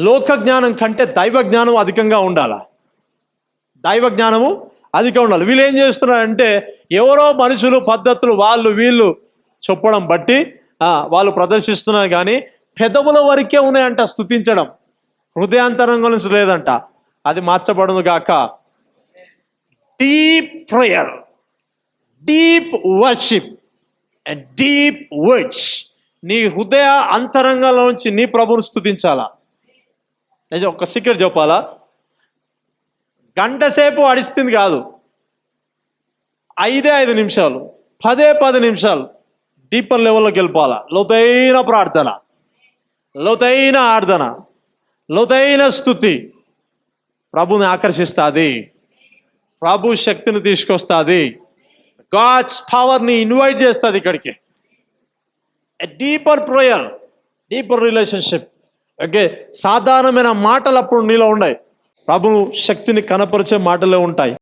లోక జ్ఞానం కంటే దైవ జ్ఞానం అధికంగా ఉండాలా. దైవ జ్ఞానము అధికంగా ఉండాలి. వీళ్ళు ఏం చేస్తున్నారంటే ఎవరో మనుషులు పద్ధతులు వాళ్ళు వీళ్ళు చెప్పడం బట్టి వాళ్ళు ప్రదర్శిస్తున్నారు, కానీ పెదవుల వరకే ఉన్నాయంట స్తుతించడం, హృదయాంతరంగం నుంచి లేదంట. అది మార్చబడును గాక. Deep prayer, deep worship and deep words. నీ హృదయ అంతరంగంలో నుంచి నీ ప్రభువును స్తుతించాలా. నిజం, ఒక సీక్రెట్ చెప్పాలా, గంట సేపు అడిస్తుంది కాదు, 5 నిమిషాలు 10 నిమిషాలు డీపర్ లెవెల్లోకి వెళ్ళిపోవాలా. లోతైన ప్రార్థన, లోతైన ఆరాధన, లోతైన స్తుతి ప్రభుని ఆకర్షిస్తుంది, ప్రభు శక్తిని తీసుకొస్తుంది, గాడ్స్ పవర్ని ఇన్వైట్ చేస్తుంది ఇక్కడికి. Deeper prayer, deeper relationship. Okay, సాధారణమైన మాటలు అప్పుడు నీలో ఉన్నాయి, ప్రభు శక్తిని కనపరిచే మాటలే ఉంటాయి.